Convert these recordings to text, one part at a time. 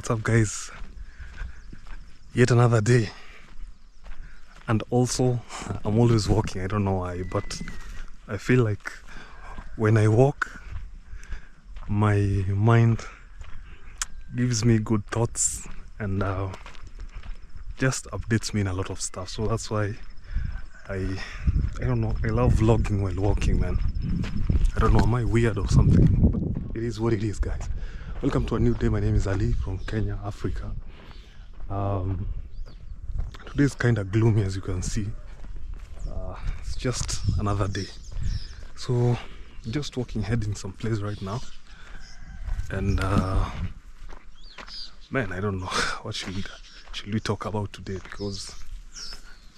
What's up, guys? Yet another day, and also I'm always walking. I don't know why, but I feel like when I walk, my mind gives me good thoughts and just updates me in a lot of stuff. So that's why I don't know, I love vlogging while walking, man. I don't know, am I weird or something? But it is what it is, guys. Welcome to a new day. My name is Ali from Kenya, Africa. Today is kind of gloomy, as you can see. It's just another day. So just walking, heading someplace right now. And man, I don't know what should we talk about today, because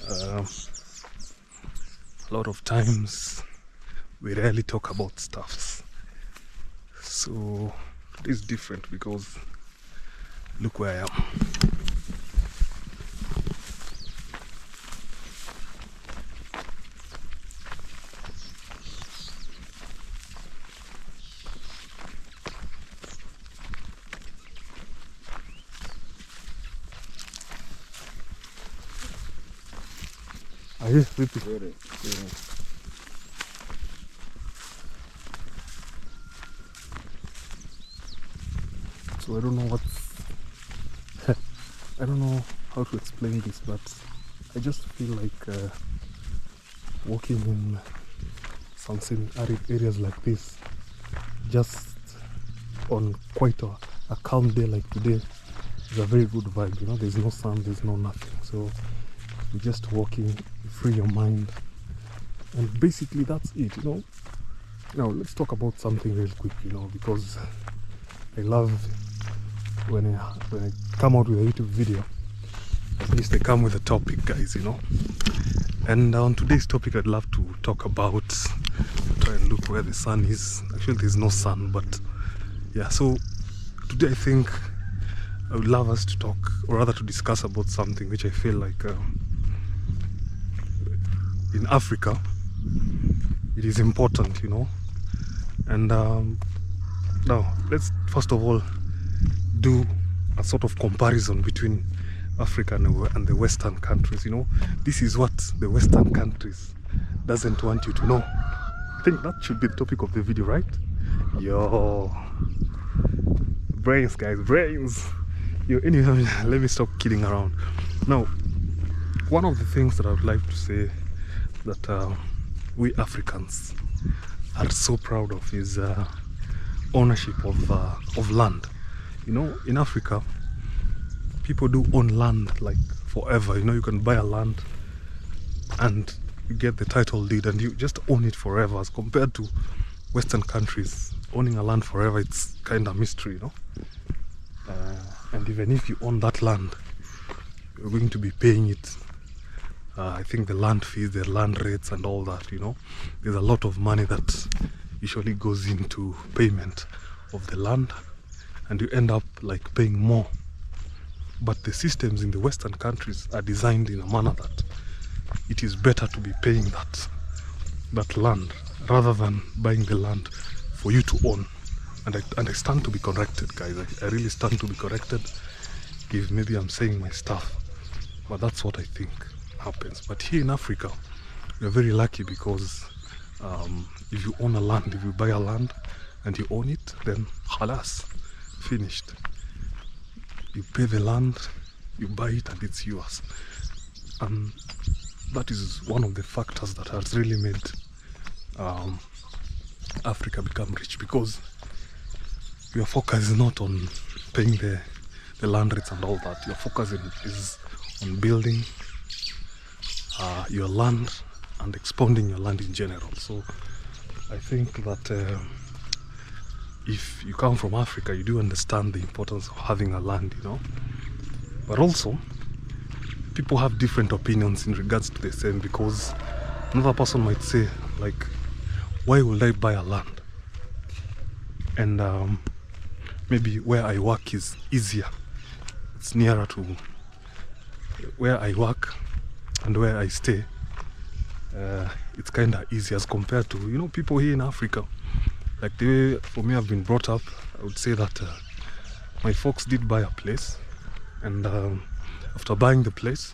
a lot of times we rarely talk about stuffs. So it is different because look where I am. Aye, vipi? So I don't know I don't know how to explain this, but I just feel like walking in some arid areas like this, just on quite a calm day like today, is a very good vibe. You know, there's no sun, there's no nothing. So you're just walking, you free your mind, and basically that's it, you know. Now let's talk about something real quick, you know, because I love when I come out with a YouTube video, at least I come with a topic, guys, you know. And on today's topic, I'd love to talk about, try and look where the sun is. Actually, there's no sun, but yeah. So today, I think I would love us to talk, or rather to discuss about something which I feel like in Africa, it is important, you know. And now let's first of all do a sort of comparison between Africa and the Western countries. You know, this is what the Western countries doesn't want you to know. I think that should be the topic of the video, right? Yo, brains, guys, brains. Yo, anyway, let me stop kidding around. Now, one of the things that I would like to say that we Africans are so proud of is ownership of land. You know, in Africa, people do own land like forever. You know, you can buy a land and you get the title deed and you just own it forever, as compared to Western countries. Owning a land forever, it's kind of mystery, you know. And even if you own that land, you're going to be paying it. I think the land fees, the land rates and all that, you know. There's a lot of money that usually goes into payment of the land, and you end up like paying more. But the systems in the Western countries are designed in a manner that it is better to be paying that land rather than buying the land for you to own. And I stand to be corrected, guys. I really stand to be corrected if maybe I'm saying my stuff, but that's what I think happens. But here in Africa, we're very lucky because if you own a land, if you buy a land and you own it, then halas, finished. You pay the land, you buy it, and it's yours. And that is one of the factors that has really made Africa become rich, because your focus is not on paying the land rates and all that. Your focus is on building your land and expounding your land in general. So I think that if you come from Africa, you do understand the importance of having a land, you know. But also, people have different opinions in regards to the same, because another person might say, like, why would I buy a land? And maybe where I work is easier. It's nearer to where I work and where I stay. It's kind of easy as compared to, you know, people here in Africa. Like the way, for me, I've been brought up, I would say that my folks did buy a place, and after buying the place,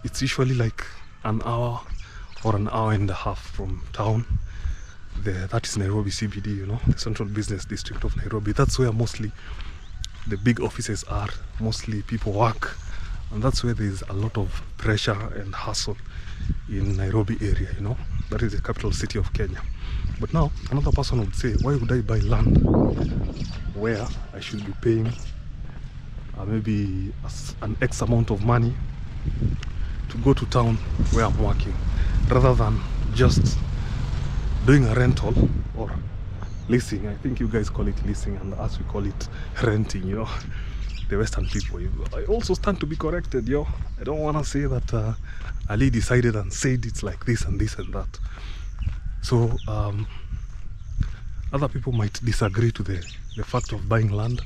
it's usually like an hour or an hour and a half from town. That is Nairobi CBD, you know, the Central Business District of Nairobi. That's where mostly the big offices are, mostly people work, and that's where there's a lot of pressure and hustle in Nairobi area, you know. That is the capital city of Kenya. But now another person would say, why would I buy land where I should be paying maybe an X amount of money to go to town where I'm working, rather than just doing a rental or leasing. I think you guys call it leasing, and us we call it renting, you know, the Western people. I also stand to be corrected, yo. I don't want to say that Ali decided and said it's like this and this and that. So other people might disagree to the fact of buying land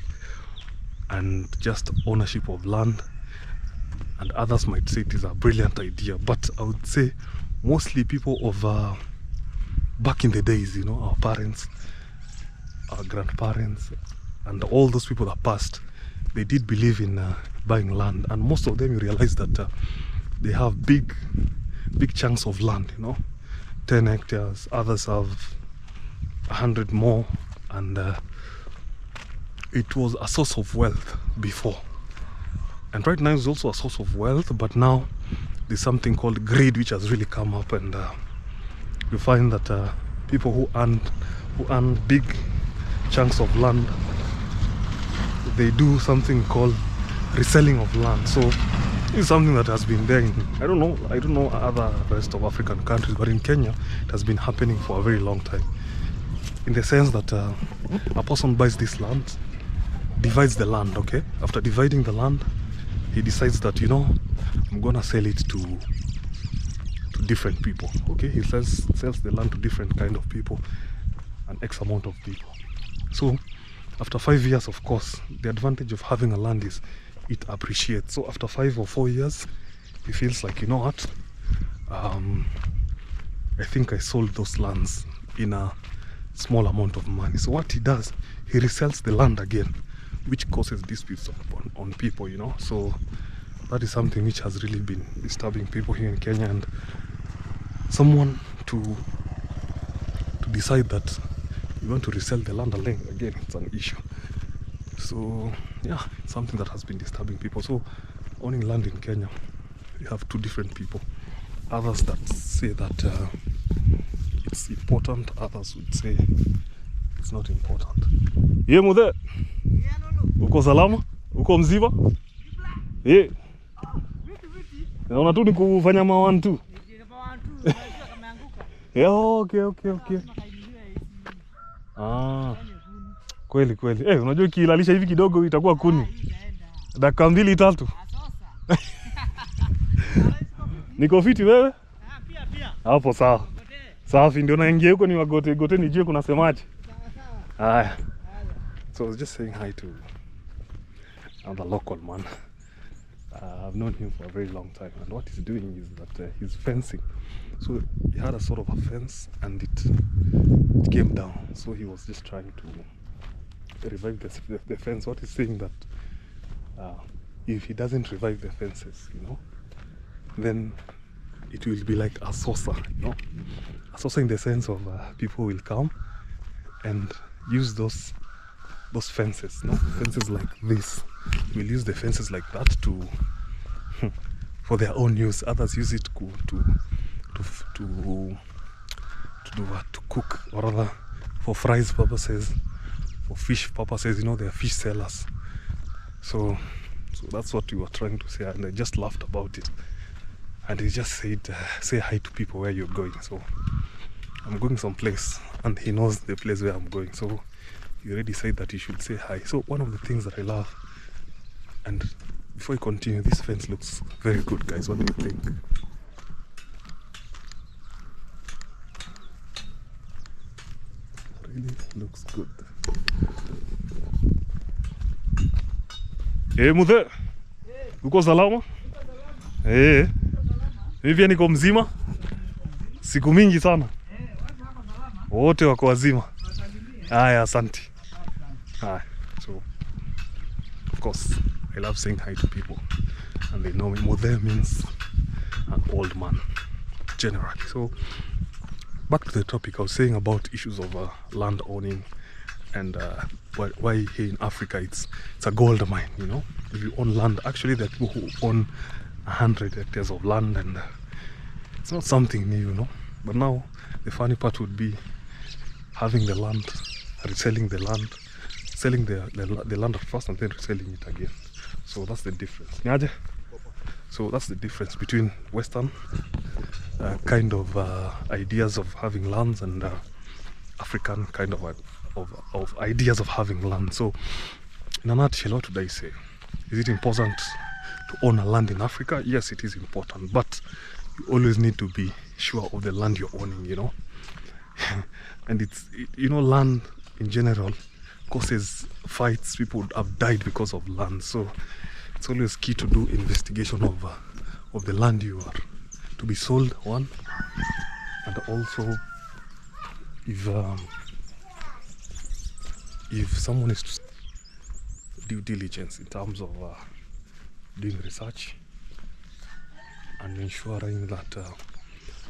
and just ownership of land, and others might say it is a brilliant idea. But I would say mostly people of back in the days, you know, our parents, our grandparents, and all those people that passed, they did believe in buying land, and most of them, you realize that they have big chunks of land, you know, 10 hectares, others have 100 more, and it was a source of wealth before, and right now it's also a source of wealth. But now there's something called greed which has really come up, and you find that people who earn big chunks of land, they do something called reselling of land. So it's something that has been there in, I don't know other rest of African countries, but in Kenya it has been happening for a very long time, in the sense that a person buys this land, divides the land, okay? After dividing the land, he decides that, you know, I'm gonna sell it to different people, okay? He sells the land to different kind of people, an X amount of people. So after 5 years, of course, the advantage of having a land is it appreciates. So after 5 or 4 years, he feels like, you know what, I think I sold those lands in a small amount of money. So what he does, he resells the land again, which causes disputes on people, you know. So that is something which has really been disturbing people here in Kenya, and someone to decide that you want to resell the land again, it's an issue. So yeah, it's something that has been disturbing people. So owning land in Kenya, you have two different people. Others that say that it's important, others would say it's not important. Ye mudhe, uko salama? Uko mzima? Ye. Naona tu ni kufanya mawan tu. Yeah, okay. Kweli. Unajua kilalisha hivi kidogo itakuwa kuni. Dakika 2-3. Niko fiti wewe? Pia. Hapo sawa. Safi, ndio naingia huko ni wagote nijue kuna semaje. Haya. So I was just saying hi to the local man. I've known him for a very long time, and what he's doing is that he's fencing. So he had a sort of a fence, and it came down. So he was just trying to revive the fence. What he's saying that if he doesn't revive the fences, you know, then it will be like a saucer, you know, a saucer in the sense of people will come and use those fences, no? Fences like this. We'll use the fences like that for their own use. Others use it to cook, or rather for fries purposes, for fish purposes. You know, they are fish sellers. So that's what we were trying to say, and I just laughed about it. And he just said, say hi to people where you're going. So I'm going someplace, and he knows the place where I'm going. So he already said that you should say hi. So one of the things that I love, and before we continue, this fence looks very good, guys. What do you think? Really looks good. Hey, mudhe. Uko salama? Hey. Hivi niko mzima? Siku mingi sana. Wote wako wazima. Haya, asante. Haya. So Of course, I love saying hi to people, and they know me. Mother means an old man, generally. So back to the topic, I was saying about issues of land owning, and why here in Africa it's a gold mine. You know, if you own land, actually there are people who own 100 hectares of land, and it's not something new, you know. But now the funny part would be having the land, reselling the land, selling the land at first and then reselling it again. So that's the difference. So that's the difference between Western kind of ideas of having lands and African kind of ideas of having land. So in a nutshell, what would I say? Is it important to own a land in Africa? Yes, it is important, but you always need to be sure of the land you're owning, you know. And you know, land in general causes fights. People would have died because of land. So it's always key to do investigation of the land you are to be sold, one, and also if someone is to due diligence in terms of doing research and ensuring that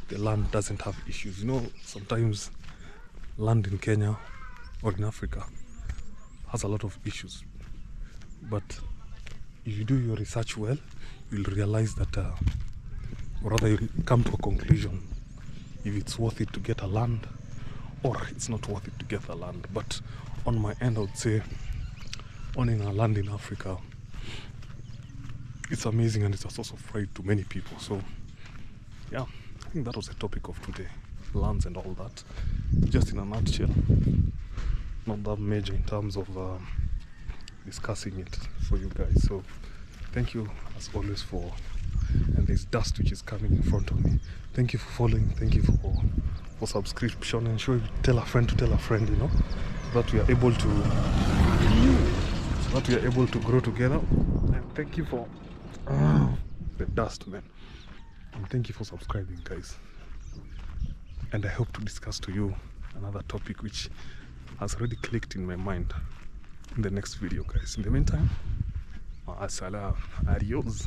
the land doesn't have issues. You know, sometimes land in Kenya or in Africa has a lot of issues, but if you do your research well, you'll realize that, or rather you'll come to a conclusion if it's worth it to get a land or it's not worth it to get a land. But on my end, I would say owning a land in Africa, it's amazing and it's a source of pride to many people. So yeah, I think that was the topic of today, lands and all that, just in a nutshell. Not that major in terms of discussing it for you guys. So thank you as always for, and there's dust which is coming in front of me. Thank you for following, thank you for subscription, and sure, tell a friend to tell a friend, you know, so that we are able to grow together. And thank you for the dust, man. And thank you for subscribing, guys. And I hope to discuss to you another topic which has already clicked in my mind in the next video, guys. In the meantime, adios.